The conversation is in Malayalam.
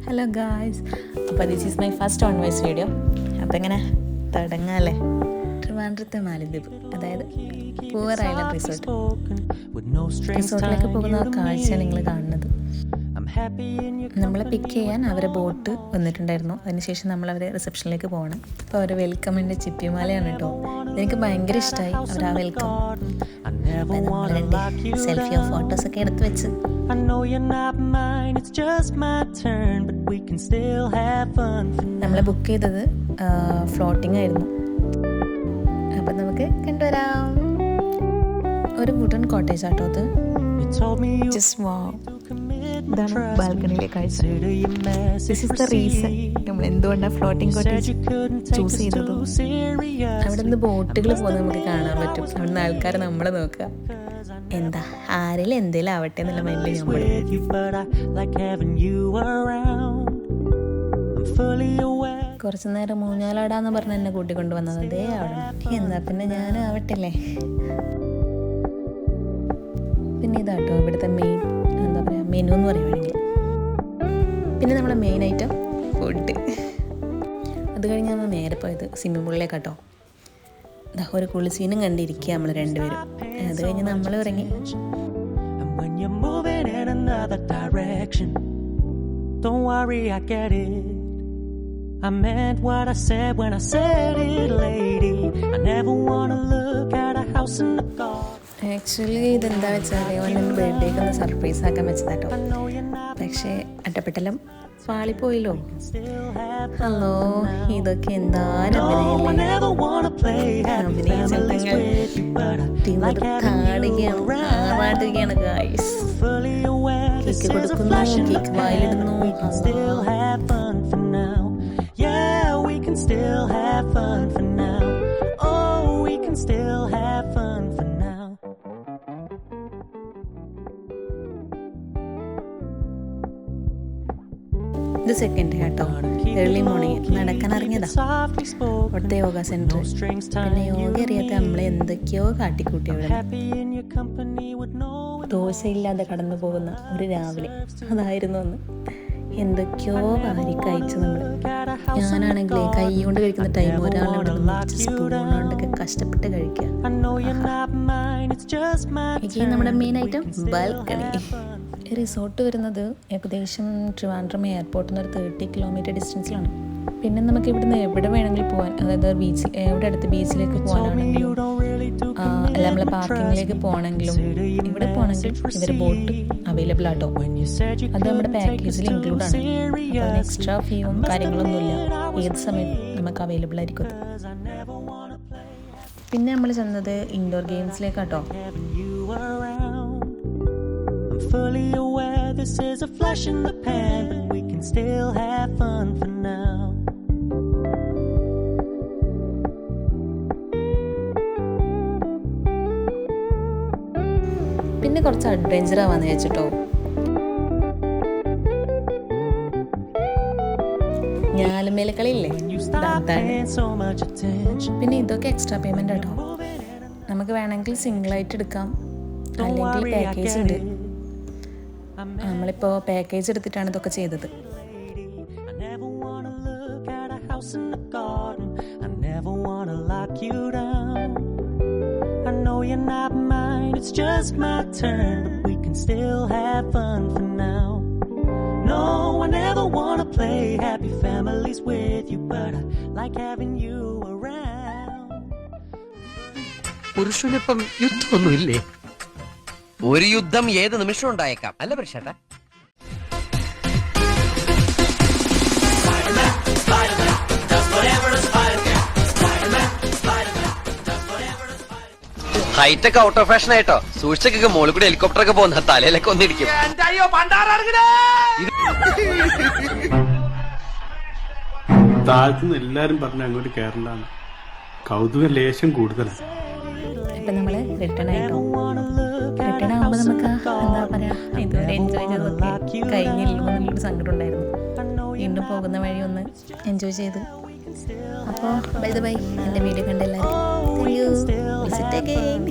ഹലോ ഗായ്സ്, അപ്പോൾ this is my first on voice video. അപ്പോൾ എങ്ങനെ തുടങ്ങാമല്ലേ? ട്രിവാൻഡ്രത്തെ മാലിദ്വീപ്, അതായത് പൂവർ ഐലൻഡ് റിസോർട്ടിലേക്ക് പോകുന്ന കാഴ്ച നിങ്ങൾ കാണുന്നത്. നമ്മളെ പിക്ക് ചെയ്യാൻ അവരെ ബോട്ട് വന്നിട്ടുണ്ടായിരുന്നു. അതിനുശേഷം നമ്മളവരെ റിസപ്ഷനിലേക്ക് പോകണം. അപ്പോൾ അവർ വെൽക്കമിൻ്റെ ചിപ്പിമാലയാണ് കേട്ടോ. എനിക്ക് ഭയങ്കര ഇഷ്ടമായി അവർ ആ വെൽക്കം. അപ്പോൾ നമ്മൾ രണ്ട് സെൽഫിയോ ഫോട്ടോസൊക്കെ എടുത്ത് വെച്ച് നമ്മളെ ബുക്ക് ചെയ്തത് ഫ്ലോട്ടിംഗ് ആയിരുന്നു. അപ്പം നമുക്ക് കണ്ടുവരാം. ഒരു വുഡൻ കോട്ടേജ് ആട്ടോ അത്. ജസ്റ്റ് വാവ്. ഇതാണ് ബാൽക്കണിയിലെ കാഴ്ച. ദിസ് ഇസ് ദ റീസൺ നമ്മൾ എന്തുകൊണ്ടാണ് ഫ്ലോട്ടിംഗ് കോട്ടേജ് ചൂസ് ചെയ്തത്. അവിടെ നിന്ന് ബോട്ടുകൾ പോകുന്നത് നമുക്ക് കാണാൻ പറ്റും. അവിടെ നിന്ന് ആൾക്കാർ നമ്മളെ നോക്കുക. എന്താ ആരെങ്കിലും എന്തേലും ആവട്ടെ എന്നുള്ള മൈൻഡിൽ നമ്മൾ. കുറച്ചു നേരം മൂഞ്ഞാലാടാന്ന് പറഞ്ഞ് എന്നെ കൂട്ടിക്കൊണ്ടുവന്നത് അതേ അവിടെ. എന്നാ പിന്നെ ഞാനും ആവട്ടല്ലേ. പിന്നെ ഇതാട്ടോ ഇവിടുത്തെ മെയിൻ എന്താ പറയുക മെനു എന്ന് പറയുവാണെങ്കിൽ. പിന്നെ നമ്മുടെ മെയിൻ ഐറ്റം ഫുഡ്. അത് കഴിഞ്ഞ് നമ്മൾ നേരെ പോയത് സ്വിമ്മിംഗ് പൂളിലേക്കാട്ടോ. ഒരു കുളിസീനും കണ്ടിരിക്കുക നമ്മൾ രണ്ടുപേരും. അത് കഴിഞ്ഞ് നമ്മൾ ഇറങ്ങി. I meant what I said when I said it, lady. I never want to look at a house in the garden. Actually ഇതെന്താ വെച്ചാൽ ഓൻ്റെ ബർത്ത്ഡേക്ക് ഒന്ന് സർപ്രൈസ് ആക്കാൻ വെച്ചതാട്ടോ. പക്ഷേ അട്ടപ്പെട്ടെല്ലാം പാളിപ്പോയില്ലോ. ഹലോ, ഇതൊക്കെ എന്തായാലും ആറാടുകയാണ് ഗായ്സ്. കേക്ക് കൊടുക്കുന്നു, cake വായിലിടുന്നു. Still have fun for now. Oh, we can still have fun for now. ഇത് സെക്കൻഡ് ഡേ കേട്ടോ. ഏർലി മോർണിംഗ് നടക്കാൻ ഇറങ്ങിയതാ. അവിടുത്തെ യോഗ സെന്റർ. പിന്നെ യോഗ അറിയാത്ത നമ്മളെ എന്തൊക്കെയോ കാട്ടിക്കൂട്ടി. അവിടെ ദോശയില്ലാതെ കടന്നു പോകുന്ന ഒരു രാവിലെ അതായിരുന്നു അന്ന്. എന്തൊക്കെയോ വാരിക്കയച്ചു നമ്മൾ. ഞാനാണെങ്കിലേ കൈ കൊണ്ട് കഴിക്കുന്ന ടൈം ഒരാളുടെ സ്പൂണുകൊണ്ടൊക്കെ കഷ്ടപ്പെട്ട് കഴിക്കുക. എനിക്ക് നമ്മുടെ മെയിൻ ഐറ്റം ബാൽക്കണി. റിസോർട്ട് വരുന്നത് ഏകദേശം ട്രിവാൻഡ്രം എയർപോർട്ടിൽ നിന്ന് ഒരു 30 കിലോമീറ്റർ ഡിസ്റ്റൻസിലാണ്. പിന്നെ നമുക്ക് ഇവിടുന്ന് എവിടെ വേണമെങ്കിലും പോകാൻ, അതായത് ബീച്ചിൽ എവിടെ അടുത്ത് ബീച്ചിലേക്ക് പോകാനാണെങ്കിലും അല്ല നമ്മളെ പാർക്കിങ്ങിലേക്ക് പോകണമെങ്കിലും ഇവിടെ പോകണമെങ്കിലും ഇവർ ബോട്ട് അവൈലബിൾ ആട്ടോ. അത് നമ്മുടെ പാക്കേജിൽ ഇൻക്ലൂഡ് ആണ്. അപ്പോൾ അതിന് എക്സ്ട്രാ ഫീയും കാര്യങ്ങളൊന്നുമില്ല. ഏത് സമയത്ത് നമുക്ക് അവൈലബിൾ ആയിരിക്കും. പിന്നെ നമ്മൾ ചെന്നത് indoor ഗെയിംസിലേക്കാട്ടോ. Fully aware this is a flash in the pan, but we can still have fun for now. പിന്നെ കുറച്ച് അഡ്വഞ്ചർ ആവാന്ന് വെച്ചിട്ടോ. ഞാലുമേല കളിയില്ലേ, പിന്നെ ഇതൊക്കെ എക്സ്ട്രാ പേയ്മെന്റ് ആട്ടോ. നമുക്ക് വേണമെങ്കിൽ സിംഗിൾ ആയിട്ട് എടുക്കാം, അല്ലെങ്കിൽ പാക്കേജ് ഉണ്ട്. നമ്മളിപ്പോൾ പാക്കേജ് എടുത്തിട്ടാണ് ഇതൊക്കെ ചെയ്തത്. പുരുഷനിപ്പം യുദ്ധമൊന്നുമില്ലേ? ഒരു യുദ്ധം ഏത് നിമിഷം ഉണ്ടായേക്കാം, അല്ല പ്രശ്നേട്ടാ? ഹൈടെക് ഔട്ട് ഓഫ് ഫാഷൻ ആയിട്ടോ. സൂക്ഷിച്ചൊക്കെ മോളിൽ കൂടി ഹെലികോപ്റ്റർ ഒക്കെ പോകുന്ന തലയിലൊക്കെ ഒന്നിരിക്കും. താഴ്ത്തുനിന്ന് എല്ലാരും പറഞ്ഞ അങ്ങോട്ട് കയറണ്ടാണ്. കൗതുക ലേശം കൂടുതലാണ്. ഇപ്പം നമ്മൾ റിട്ടേൺ ആയിട്ടോ. റിട്ടേൺ ആകുമ്പോൾ നമുക്ക് എന്താ പറയുക, ഇതുവരെ എൻജോയ് ചെയ്തൊക്കെ കഴിഞ്ഞില്ലോ എന്നുള്ളൊരു സങ്കടം ഉണ്ടായിരുന്നു. വീണ്ടും പോകുന്ന വഴി ഒന്ന് എൻജോയ് ചെയ്ത്. അപ്പോൾ ബൈ ദ ബൈ, എൻ്റെ വീഡിയോ കണ്ട എല്ലാവർക്കും താങ്ക് യു. Visit again.